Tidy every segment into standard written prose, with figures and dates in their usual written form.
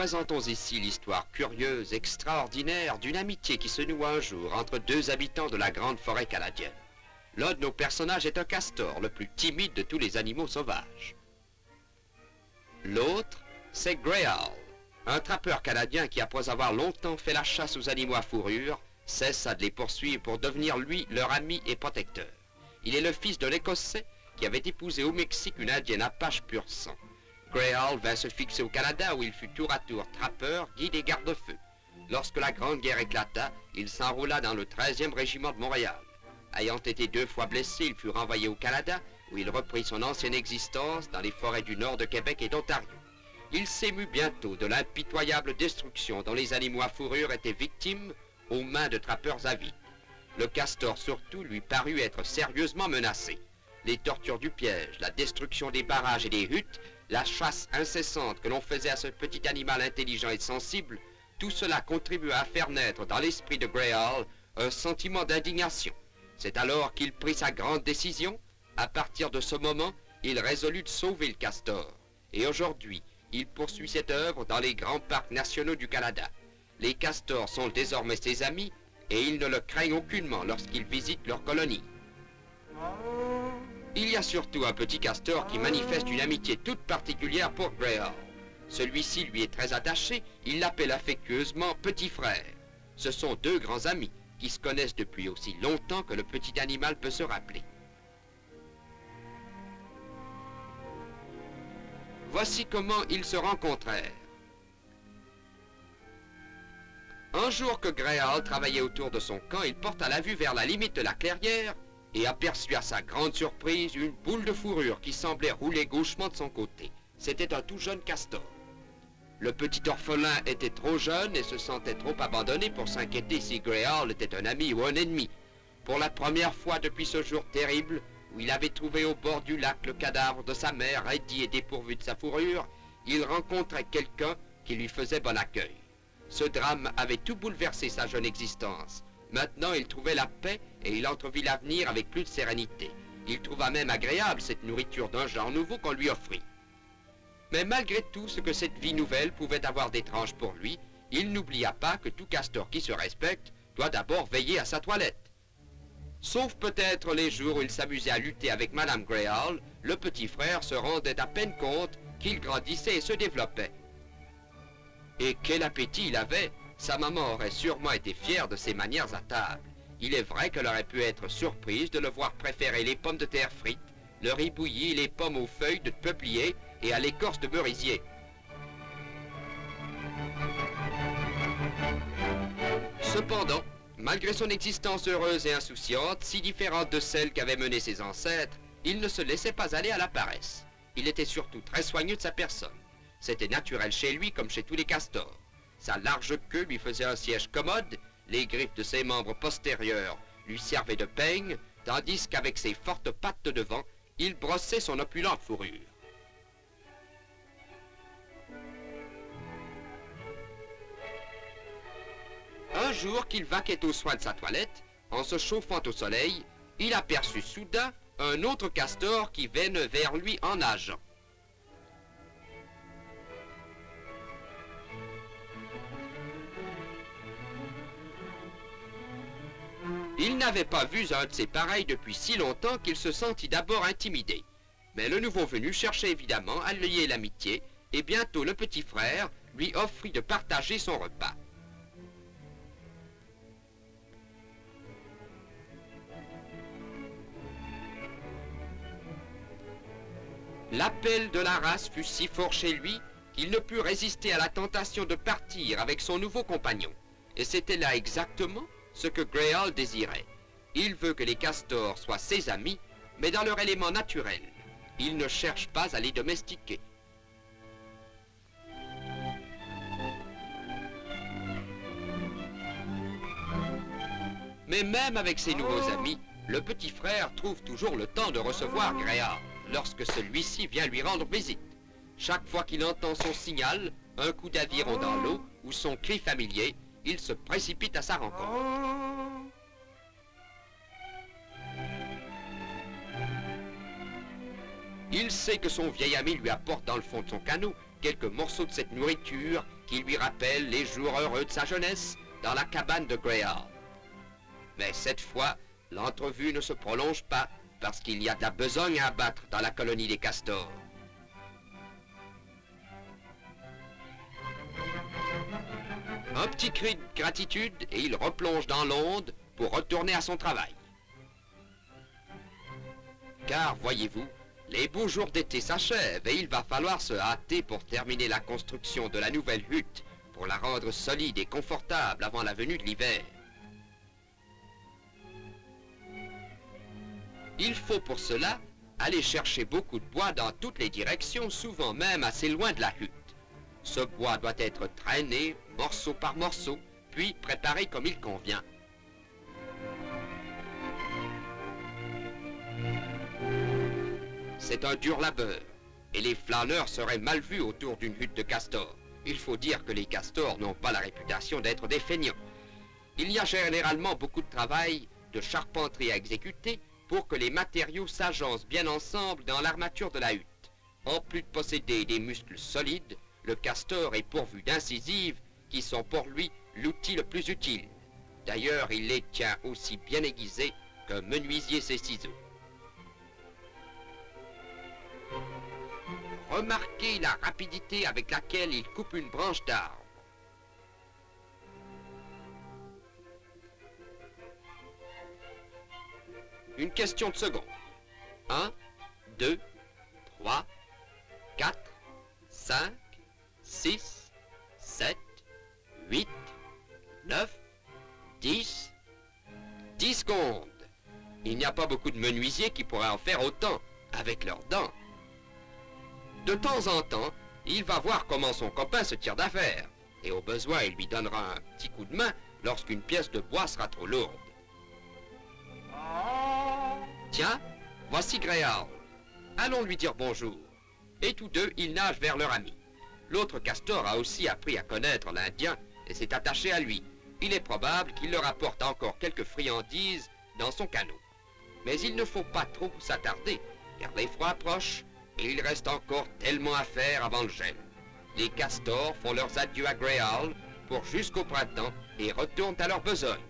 présentons ici l'histoire curieuse, extraordinaire d'une amitié qui se noua un jour entre deux habitants de la grande forêt canadienne. L'un de nos personnages est un castor, le plus timide de tous les animaux sauvages. L'autre, c'est Grey Owl, un trappeur canadien qui, après avoir longtemps fait la chasse aux animaux à fourrure, cessa de les poursuivre pour devenir, lui, leur ami et protecteur. Il est le fils d'un Écossais qui avait épousé au Mexique une indienne apache pur sang. Grey Owl vint se fixer au Canada où il fut tour à tour trappeur, guide et garde-feu. Lorsque la Grande Guerre éclata, il s'enrôla dans le 13e régiment de Montréal. Ayant été 2 fois blessé, il fut renvoyé au Canada où il reprit son ancienne existence dans les forêts du nord de Québec et d'Ontario. Il s'émut bientôt de l'impitoyable destruction dont les animaux à fourrure étaient victimes aux mains de trappeurs avides. Le castor surtout lui parut être sérieusement menacé. Les tortures du piège, la destruction des barrages et des huttes, la chasse incessante que l'on faisait à ce petit animal intelligent et sensible, tout cela contribua à faire naître dans l'esprit de Grey Owl un sentiment d'indignation. C'est alors qu'il prit sa grande décision. À partir de ce moment, il résolut de sauver le castor. Et aujourd'hui, il poursuit cette œuvre dans les grands parcs nationaux du Canada. Les castors sont désormais ses amis et ils ne le craignent aucunement lorsqu'ils visitent leur colonie. Il y a surtout un petit castor qui manifeste une amitié toute particulière pour Grey Owl. Celui-ci lui est très attaché, il l'appelle affectueusement petit frère. Ce sont 2 grands amis qui se connaissent depuis aussi longtemps que le petit animal peut se rappeler. Voici comment ils se rencontrèrent. Un jour que Grey Owl travaillait autour de son camp, il porta la vue vers la limite de la clairière et aperçut à sa grande surprise une boule de fourrure qui semblait rouler gauchement de son côté. C'était un tout jeune castor. Le petit orphelin était trop jeune et se sentait trop abandonné pour s'inquiéter si Grey Owl était un ami ou un ennemi. Pour la première fois depuis ce jour terrible, où il avait trouvé au bord du lac le cadavre de sa mère, raidi et dépourvu de sa fourrure, il rencontrait quelqu'un qui lui faisait bon accueil. Ce drame avait tout bouleversé sa jeune existence. Maintenant, il trouvait la paix et il entrevit l'avenir avec plus de sérénité. Il trouva même agréable cette nourriture d'un genre nouveau qu'on lui offrit. Mais malgré tout ce que cette vie nouvelle pouvait avoir d'étrange pour lui, il n'oublia pas que tout castor qui se respecte doit d'abord veiller à sa toilette. Sauf peut-être les jours où il s'amusait à lutter avec Madame Grey Owl, le petit frère se rendait à peine compte qu'il grandissait et se développait. Et quel appétit il avait! Sa maman aurait sûrement été fière de ses manières à table. Il est vrai qu'elle aurait pu être surprise de le voir préférer les pommes de terre frites, le riz bouilli, les pommes aux feuilles de peuplier et à l'écorce de merisier. Cependant, malgré son existence heureuse et insouciante, si différente de celle qu'avaient menée ses ancêtres, il ne se laissait pas aller à la paresse. Il était surtout très soigneux de sa personne. C'était naturel chez lui comme chez tous les castors. Sa large queue lui faisait un siège commode, les griffes de ses membres postérieurs lui servaient de peigne, tandis qu'avec ses fortes pattes de devant, il brossait son opulente fourrure. Un jour qu'il vaquait aux soins de sa toilette, en se chauffant au soleil, il aperçut soudain un autre castor qui venait vers lui en nageant. Il n'avait pas vu un de ses pareils depuis si longtemps qu'il se sentit d'abord intimidé. Mais le nouveau venu cherchait évidemment à lier l'amitié, et bientôt le petit frère lui offrit de partager son repas. L'appel de la race fut si fort chez lui qu'il ne put résister à la tentation de partir avec son nouveau compagnon. Et c'était là exactement ce que Grey Owl désirait. Il veut que les castors soient ses amis, mais dans leur élément naturel. Il ne cherche pas à les domestiquer. Mais même avec ses nouveaux amis, le petit frère trouve toujours le temps de recevoir Grey Owl lorsque celui-ci vient lui rendre visite. Chaque fois qu'il entend son signal, un coup d'aviron dans l'eau ou son cri familier, il se précipite à sa rencontre. Il sait que son vieil ami lui apporte dans le fond de son canot quelques morceaux de cette nourriture qui lui rappellent les jours heureux de sa jeunesse dans la cabane de Greyhound. Mais cette fois, l'entrevue ne se prolonge pas parce qu'il y a de la besogne à abattre dans la colonie des castors. Un petit cri de gratitude et il replonge dans l'onde pour retourner à son travail. Car, voyez-vous, les beaux jours d'été s'achèvent et il va falloir se hâter pour terminer la construction de la nouvelle hutte, pour la rendre solide et confortable avant la venue de l'hiver. Il faut pour cela aller chercher beaucoup de bois dans toutes les directions, souvent même assez loin de la hutte. Ce bois doit être traîné, morceau par morceau, puis préparé comme il convient. C'est un dur labeur, et les flâneurs seraient mal vus autour d'une hutte de castors. Il faut dire que les castors n'ont pas la réputation d'être des feignants. Il y a généralement beaucoup de travail, de charpenterie à exécuter, pour que les matériaux s'agencent bien ensemble dans l'armature de la hutte. En plus de posséder des muscles solides, le castor est pourvu d'incisives qui sont pour lui l'outil le plus utile. D'ailleurs, il les tient aussi bien aiguisés qu'un menuisier ses ciseaux. Remarquez la rapidité avec laquelle il coupe une branche d'arbre. Une question de seconde. 1, 2, 3, 4, 5, 6, 7, 8, 9, 10. 10 secondes. Il n'y a pas beaucoup de menuisiers qui pourraient en faire autant, avec leurs dents. De temps en temps, il va voir comment son copain se tire d'affaire, et au besoin, il lui donnera un petit coup de main lorsqu'une pièce de bois sera trop lourde. Tiens, voici Greyhound. Allons lui dire bonjour. Et tous deux, ils nagent vers leur ami. L'autre castor a aussi appris à connaître l'Indien et s'est attaché à lui. Il est probable qu'il leur apporte encore quelques friandises dans son canot. Mais il ne faut pas trop s'attarder, car les froids approchent et il reste encore tellement à faire avant le gel. Les castors font leurs adieux à Greyhound pour jusqu'au printemps et retournent à leur besogne.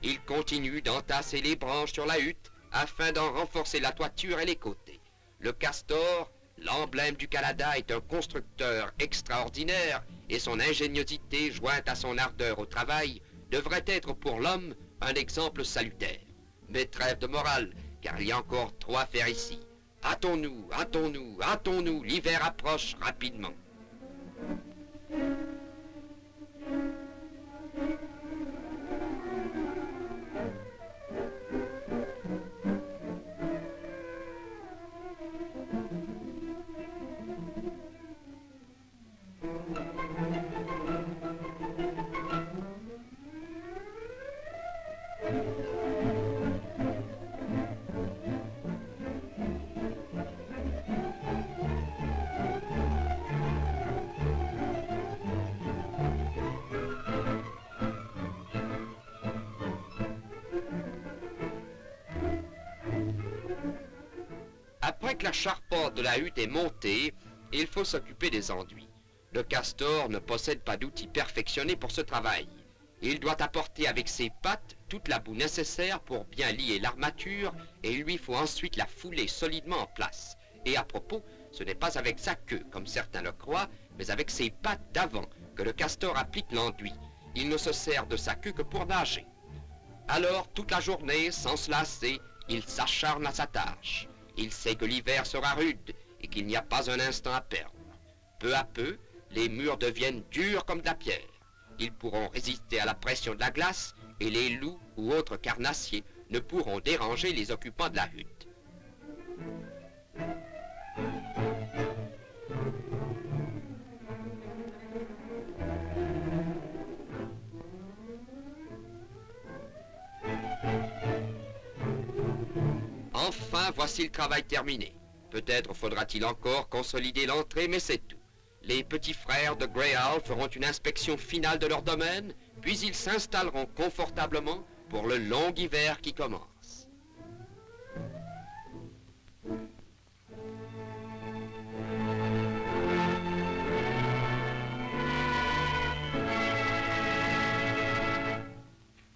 Ils continuent d'entasser les branches sur la hutte afin d'en renforcer la toiture et les côtés. Le castor, l'emblème du Canada, est un constructeur extraordinaire et son ingéniosité, jointe à son ardeur au travail, devrait être pour l'homme un exemple salutaire. Mais trêve de morale, car il y a encore trop à faire ici. Hâtons-nous, hâtons-nous, hâtons-nous, l'hiver approche rapidement. Après que la charpente de la hutte est montée, il faut s'occuper des enduits. Le castor ne possède pas d'outils perfectionnés pour ce travail. Il doit apporter avec ses pattes toute la boue nécessaire pour bien lier l'armature et il lui faut ensuite la fouler solidement en place. Et à propos, ce n'est pas avec sa queue, comme certains le croient, mais avec ses pattes d'avant que le castor applique l'enduit. Il ne se sert de sa queue que pour nager. Alors, toute la journée, sans se lasser, il s'acharne à sa tâche. Il sait que l'hiver sera rude et qu'il n'y a pas un instant à perdre. Peu à peu, les murs deviennent durs comme de la pierre. Ils pourront résister à la pression de la glace et les loups ou autres carnassiers ne pourront déranger les occupants de la hutte. Enfin, voici le travail terminé. Peut-être faudra-t-il encore consolider l'entrée, mais c'est tout. Les petits frères de Greyhound feront une inspection finale de leur domaine, puis ils s'installeront confortablement pour le long hiver qui commence.